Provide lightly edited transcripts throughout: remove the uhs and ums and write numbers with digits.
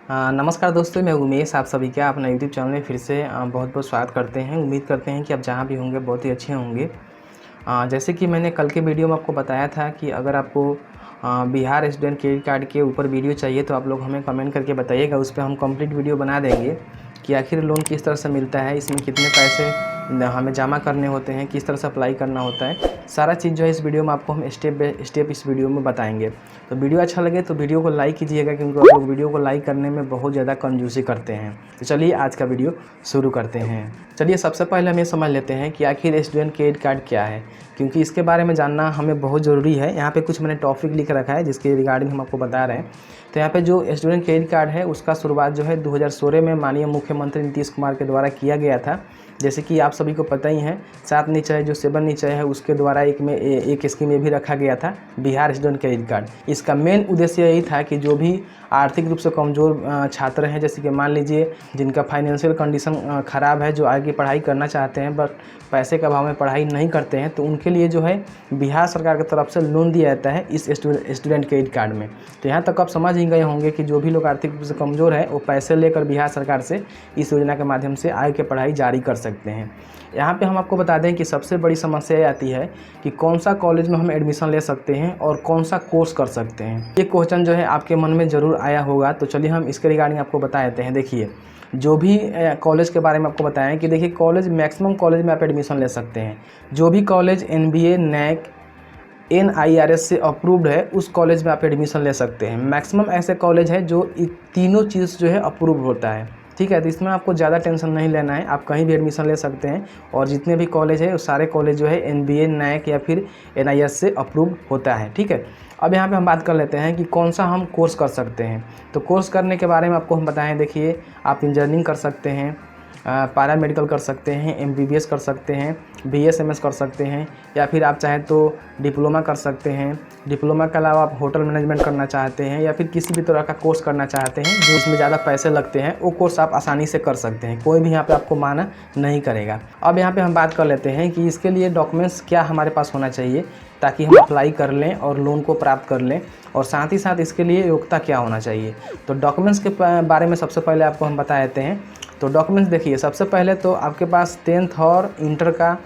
नमस्कार दोस्तों, मैं उमेश आप सभी का अपना यूट्यूब चैनल में फिर से बहुत बहुत स्वागत करते हैं। उम्मीद करते हैं कि आप जहाँ भी होंगे बहुत ही अच्छे होंगे। जैसे कि मैंने कल के वीडियो में आपको बताया था कि अगर आपको बिहार स्टूडेंट क्रेडिट कार्ड के ऊपर वीडियो चाहिए तो आप लोग हमें कमेंट करके बताइएगा। उस पर हम कंप्लीट वीडियो बना देंगे कि आखिर लोन किस तरह से मिलता है, इसमें कितने पैसे हमें जमा करने होते हैं, किस तरह से अप्लाई करना होता है। सारा चीज़ जो है इस वीडियो में आपको हम स्टेप बाय स्टेप इस वीडियो में बताएंगे। तो वीडियो अच्छा लगे तो वीडियो को लाइक कीजिएगा, क्योंकि आप लोग वीडियो को लाइक करने में बहुत ज़्यादा कंजूसी करते हैं। तो चलिए आज का वीडियो शुरू करते हैं। चलिए सबसे पहले हम ये समझ लेते हैं कि आखिर स्टूडेंट क्रेडिट कार्ड क्या है, क्योंकि इसके बारे में जानना हमें बहुत ज़रूरी है। यहाँ पे कुछ मैंने टॉपिक लिख रखा है जिसके रिगार्डिंग हम आपको बता रहे हैं। तो यहाँ पे जो स्टूडेंट क्रेडिट कार्ड है उसका शुरुआत जो है 2016 में माननीय मुख्यमंत्री नीतीश कुमार के द्वारा किया गया था। जैसे कि आप सभी को पता ही है, 7 निश्चय जो 7 निश्चय है उसके द्वारा एक स्कीम ये भी रखा गया था, बिहार स्टूडेंट क्रेडिट कार्ड। इसका मेन उद्देश्य यही था कि जो भी आर्थिक रूप से कमज़ोर छात्र हैं, जैसे कि मान लीजिए जिनका फाइनेंशियल कंडीशन ख़राब है, जो आगे पढ़ाई करना चाहते हैं बट पैसे के अभाव में पढ़ाई नहीं करते हैं, तो उनके लिए जो है बिहार सरकार की तरफ से लोन दिया जाता है इस स्टूडेंट क्रेडिट कार्ड में। तो यहाँ तक आप समझ ही गए होंगे कि जो भी लोग आर्थिक रूप से कमज़ोर है वो पैसे लेकर बिहार सरकार से इस योजना के माध्यम से आगे की पढ़ाई जारी कर सकते हैं। यहाँ पे हम आपको बता दें कि सबसे बड़ी समस्या ये आती है कि कौन सा कॉलेज में हम एडमिशन ले सकते हैं और कौन सा कोर्स कर सकते हैं। ये क्वेश्चन जो है आपके मन में ज़रूर आया होगा, तो चलिए हम इसके रिगार्डिंग आपको बता देते हैं। देखिए, जो भी कॉलेज के बारे में आपको बताएं कि देखिए कॉलेज, मैक्सिमम कॉलेज में आप एडमिशन ले सकते हैं। जो भी कॉलेज NBA, NAC, NIRS से अप्रूव्ड है उस कॉलेज में आप एडमिशन ले सकते हैं। मैक्सिमम ऐसे कॉलेज है जो तीनों चीज़ जो है अप्रूव होता है, ठीक है। तो इसमें आपको ज़्यादा टेंशन नहीं लेना है, आप कहीं भी एडमिशन ले सकते हैं। और जितने भी कॉलेज है वो सारे कॉलेज जो है NBA, NAC या फिर NIS से अप्रूव होता है, ठीक है। अब यहाँ पे हम बात कर लेते हैं कि कौन सा हम कोर्स कर सकते हैं। तो कोर्स करने के बारे में आपको हम बताएं। देखिए, आप इंजीनियरिंग कर सकते हैं, पैरा मेडिकल कर सकते हैं, MBBS कर सकते हैं, BSMS कर सकते हैं, या फिर आप चाहें तो डिप्लोमा कर सकते हैं। डिप्लोमा के अलावा आप होटल मैनेजमेंट करना चाहते हैं या फिर किसी भी तरह का कोर्स करना चाहते हैं जो इसमें ज़्यादा पैसे लगते हैं, वो कोर्स आप आसानी से कर सकते हैं। कोई भी यहाँ पे आपको माना नहीं करेगा। अब यहाँ पे हम बात कर लेते हैं कि इसके लिए डॉक्यूमेंट्स क्या हमारे पास होना चाहिए ताकि हम अप्लाई कर लें और लोन को प्राप्त कर लें, और साथ ही साथ इसके लिए योग्यता क्या होना चाहिए। तो डॉक्यूमेंट्स के बारे में सबसे पहले आपको हम बता देते हैं। तो डॉक्यूमेंट्स देखिए, सबसे पहले तो आपके पास 10th और इंटर का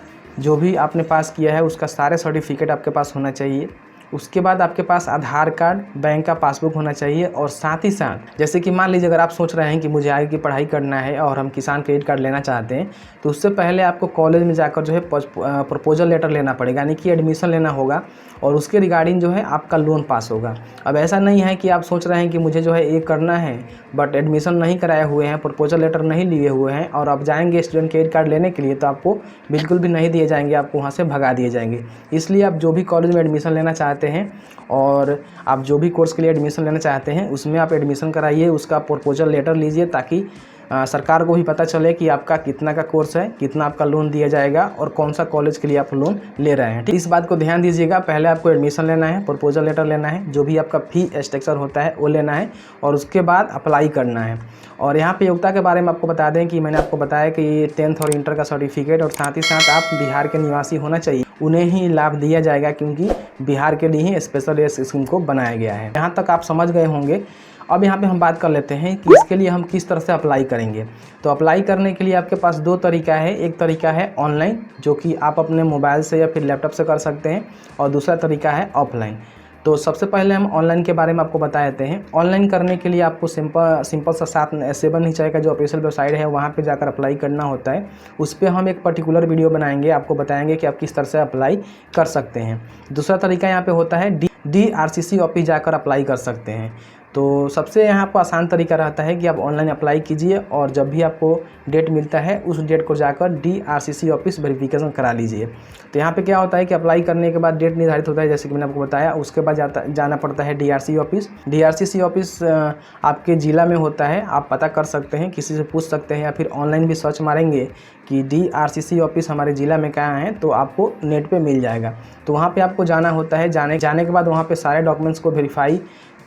जो भी आपने पास किया है उसका सारे सर्टिफिकेट आपके पास होना चाहिए। उसके बाद आपके पास आधार कार्ड, बैंक का पासबुक होना चाहिए। और साथ ही साथ जैसे कि मान लीजिए अगर आप सोच रहे हैं कि मुझे आगे की पढ़ाई करना है और हम किसान क्रेडिट कार्ड लेना चाहते हैं, तो उससे पहले आपको कॉलेज में जाकर जो है प्रपोजल लेटर लेना पड़ेगा, यानी कि एडमिशन लेना होगा और उसके रिगार्डिंग जो है आपका लोन पास होगा। अब ऐसा नहीं है कि आप सोच रहे हैं कि मुझे जो है ये करना है बट एडमिशन नहीं कराए हुए हैं, प्रपोजल लेटर नहीं लिए हुए हैं और आप जाएंगे स्टूडेंट क्रेडिट कार्ड लेने के लिए, तो आपको बिल्कुल भी नहीं दिए जाएंगे, आपको वहाँ से भगा दिए जाएंगे। इसलिए आप जो भी कॉलेज में एडमिशन लेना चाहते हैं और आप जो भी कोर्स के लिए एडमिशन लेना चाहते हैं उसमें आप एडमिशन कराइए, उसका प्रपोजल लेटर लीजिए, ताकि सरकार को भी पता चले कि आपका कितना का कोर्स है, कितना आपका लोन दिया जाएगा और कौन सा कॉलेज के लिए आप लोन ले रहे हैं। ठीक, इस बात को ध्यान दीजिएगा। पहले आपको एडमिशन लेना है, प्रपोजल लेटर लेना है, जो भी आपका फी स्ट्रक्चर होता है वो लेना है और उसके बाद अप्लाई करना है। और यहाँ पे योग्यता के बारे में आपको बता दें कि मैंने आपको बताया कि ये 10th और इंटर का सर्टिफिकेट और साथ ही साथ आप बिहार के निवासी होना चाहिए, उन्हें ही लाभ दिया जाएगा, क्योंकि बिहार के लिए ही स्पेशल इस स्कीम को बनाया गया है। यहाँ तक आप समझ गए होंगे। अब यहाँ पे हम बात कर लेते हैं कि इसके लिए हम किस तरह से अप्लाई करेंगे। तो अप्लाई करने के लिए आपके पास 2 तरीका है। एक तरीका है ऑनलाइन, जो कि आप अपने मोबाइल से या फिर लैपटॉप से कर सकते हैं, और दूसरा तरीका है ऑफलाइन। तो सबसे पहले हम ऑनलाइन के बारे में आपको बता देते हैं। ऑनलाइन करने के लिए आपको सिंपल सा 7 निश्चय का जो ऑफिशियल वेबसाइट है वहाँ पे जाकर अप्लाई करना होता है। उस पर हम एक पर्टिकुलर वीडियो बनाएंगे, आपको बताएंगे कि आप किस तरह से अप्लाई कर सकते हैं। दूसरा तरीका यहाँ पे होता है DRCC ऑफिस जाकर अप्लाई कर सकते हैं। तो सबसे यहाँ पर आसान तरीका रहता है कि आप ऑनलाइन अप्लाई कीजिए और जब भी आपको डेट मिलता है उस डेट को जाकर DRCC ऑफिस वेरिफिकेशन करा लीजिए। तो यहाँ पे क्या होता है कि अप्लाई करने के बाद डेट निर्धारित होता है, जैसे कि मैंने आपको बताया। उसके बाद जाना पड़ता है DRCC ऑफिस। DRCC ऑफिस आपके ज़िला में होता है, आप पता कर सकते हैं, किसी से पूछ सकते हैं, या फिर ऑनलाइन भी सर्च मारेंगे कि DRCC ऑफिस हमारे ज़िला में कहाँ है, तो आपको नेट पर मिल जाएगा। तो वहाँ पर आपको जाना होता है। जाने के बाद वहाँ पर सारे डॉक्यूमेंट्स को वेरीफाई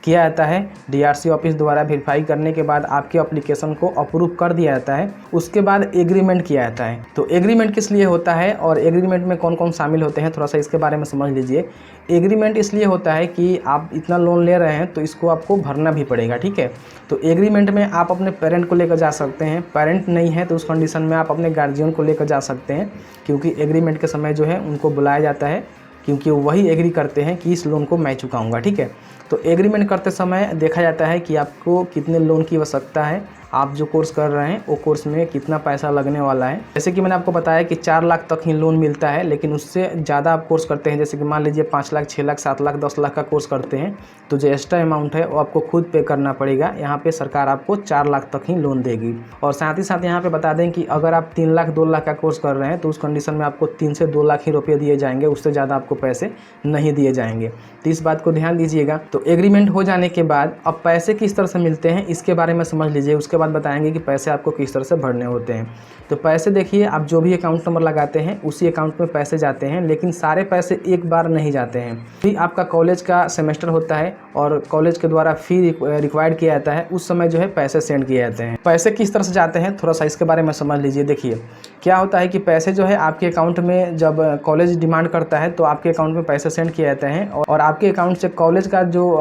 किया जाता है, DRC ऑफिस द्वारा वेरीफाई करने के बाद आपके एप्लीकेशन को अप्रूव कर दिया जाता है। उसके बाद एग्रीमेंट किया जाता है। तो एग्रीमेंट किस लिए होता है और एग्रीमेंट में कौन कौन शामिल होते हैं, थोड़ा सा इसके बारे में समझ लीजिए। एग्रीमेंट इसलिए होता है कि आप इतना लोन ले रहे हैं तो इसको आपको भरना भी पड़ेगा, ठीक है। तो एग्रीमेंट में आप अपने पेरेंट को लेकर जा सकते हैं, पेरेंट नहीं है तो उस कंडीशन में आप अपने गार्जियन को लेकर जा सकते हैं, क्योंकि एग्रीमेंट के समय जो है उनको बुलाया जाता है, क्योंकि वही एग्री करते हैं कि इस लोन को मैं चुकाऊंगा, ठीक है। तो एग्रीमेंट करते समय देखा जाता है कि आपको कितने लोन की आवश्यकता है, आप जो कोर्स कर रहे हैं वो कोर्स में कितना पैसा लगने वाला है। जैसे कि मैंने आपको बताया कि 4 लाख तक ही लोन मिलता है, लेकिन उससे ज़्यादा आप कोर्स करते हैं, जैसे कि मान लीजिए 5 लाख, 6 लाख, 7 लाख, 10 लाख का कोर्स करते हैं, तो जो एक्स्ट्रा अमाउंट है वो आपको खुद पे करना पड़ेगा। यहाँ पे सरकार आपको 4 लाख तक ही लोन देगी। और साथ ही साथ यहाँ पे बता दें कि अगर आप 3 लाख, 2 लाख का कोर्स कर रहे हैं तो उस कंडीशन में आपको 3 से 2 लाख ही रुपये दिए जाएंगे, उससे ज़्यादा आपको पैसे नहीं दिए जाएंगे। तो इस बात को ध्यान दीजिएगा। तो एग्रीमेंट हो जाने के बाद अब पैसे किस तरह से मिलते हैं इसके बारे में समझ लीजिए, उसके बाद बताएंगे कि पैसे आपको किस तरह से भरने होते हैं। तो पैसे देखिए, आप जो भी अकाउंट नंबर लगाते हैं उसी अकाउंट में पैसे जाते हैं, लेकिन सारे पैसे एक बार नहीं जाते हैं। फिर आपका कॉलेज का सेमेस्टर होता है और कॉलेज के द्वारा फी रिक्वायर्ड किया जाता है, उस समय जो है पैसे सेंड किए जाते हैं। पैसे किस तरह से जाते हैं थोड़ा सा इसके बारे में समझ लीजिए। देखिए क्या होता है कि पैसे जो है आपके अकाउंट में जब कॉलेज डिमांड करता है तो आपके अकाउंट में पैसे सेंड किए जाते हैं, और आपके अकाउंट से कॉलेज का जो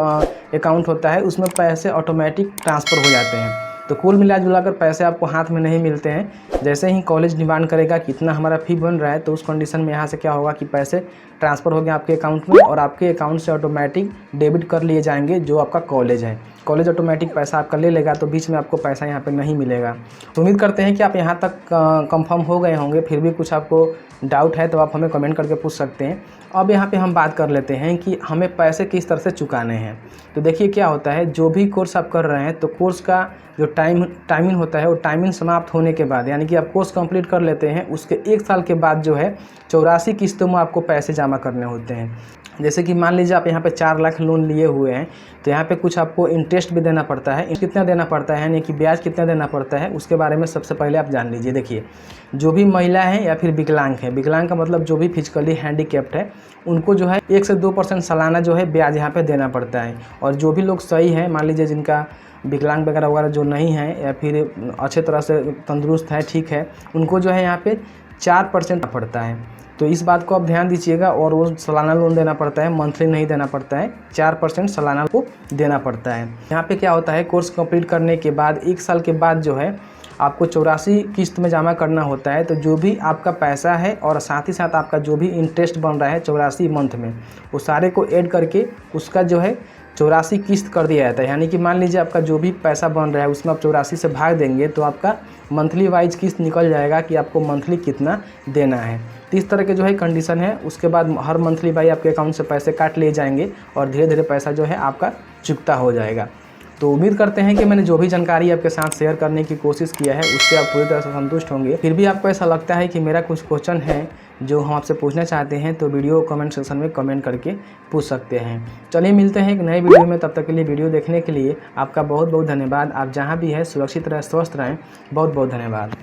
अकाउंट होता है उसमें पैसे ऑटोमेटिक ट्रांसफ़र हो जाते हैं। तो कुल मिला जुलाकर पैसे आपको हाथ में नहीं मिलते हैं। जैसे ही कॉलेज डिमांड करेगा कितना हमारा फ़ी बन रहा है, तो उस कंडीशन में यहाँ से क्या होगा कि पैसे ट्रांसफ़र हो गए आपके अकाउंट में, और आपके अकाउंट से ऑटोमेटिक डेबिट कर लिए जाएंगे जो आपका कॉलेज है। कॉलेज ऑटोमेटिक पैसा आपका ले लेगा, तो बीच में आपको पैसा यहाँ पे नहीं मिलेगा। तो उम्मीद करते हैं कि आप यहाँ तक कंफर्म हो गए होंगे। फिर भी कुछ आपको डाउट है तो आप हमें कमेंट करके पूछ सकते हैं। अब यहाँ पे हम बात कर लेते हैं कि हमें पैसे किस तरह से चुकाने हैं। तो देखिए क्या होता है, जो भी कोर्स आप कर रहे हैं तो कोर्स का जो टाइमिंग होता है वो टाइमिंग समाप्त होने के बाद, यानी कि आप कोर्स कंप्लीट कर लेते हैं, उसके 1 साल के बाद जो है 84 किस्तों में आपको पैसे जमा करने होते हैं। जैसे कि मान लीजिए आप यहाँ पे 4 लाख लोन लिए हुए हैं, तो यहाँ पे कुछ आपको इंटरेस्ट भी देना पड़ता है। कितना देना पड़ता है यानी कि ब्याज कितना देना पड़ता है, उसके बारे में सबसे पहले आप जान लीजिए। देखिए जो भी महिला है या फिर विकलांग है, विकलांग का मतलब जो भी फिजिकली हैंडीकैप्ड है, उनको जो है 1 से 2% सालाना जो है ब्याज यहाँ पे देना पड़ता है। और जो भी लोग सही है, मान लीजिए जिनका विकलांग वगैरह जो नहीं है या फिर अच्छे तरह से तंदुरुस्त है, ठीक है, उनको जो है यहाँ पे 4% पड़ता है। तो इस बात को आप ध्यान दीजिएगा। और वो सालाना लोन देना पड़ता है, मंथली नहीं देना पड़ता है, 4% सालाना को देना पड़ता है। यहाँ पे क्या होता है, कोर्स कंप्लीट करने के बाद 1 साल के बाद जो है आपको 84 किस्त में जमा करना होता है। तो जो भी आपका पैसा है और साथ ही साथ आपका जो भी इंटरेस्ट बन रहा है 84 मंथ में, वो सारे को ऐड करके उसका जो है 84 किस्त कर दिया जाता है। यानी कि मान लीजिए आपका जो भी पैसा बन रहा है उसमें आप 84 से भाग देंगे तो आपका मंथली वाइज किस्त निकल जाएगा कि आपको मंथली कितना देना है। तो इस तरह के जो है कंडीशन है। उसके बाद हर मंथली भाई आपके अकाउंट से पैसे काट लिए जाएंगे और धीरे धीरे पैसा जो है आपका चुकता हो जाएगा। तो उम्मीद करते हैं कि मैंने जो भी जानकारी आपके साथ शेयर करने की कोशिश किया है उससे आप पूरी तरह से संतुष्ट होंगे। फिर भी आपको ऐसा लगता है कि मेरा कुछ क्वेश्चन है जो हम आपसे पूछना चाहते हैं, तो वीडियो कमेंट सेक्शन में कमेंट करके पूछ सकते हैं। चलिए मिलते हैं एक नए वीडियो में, तब तक के लिए वीडियो देखने के लिए आपका बहुत बहुत धन्यवाद। आप जहाँ भी है सुरक्षित रहें, स्वस्थ रहें। बहुत बहुत धन्यवाद।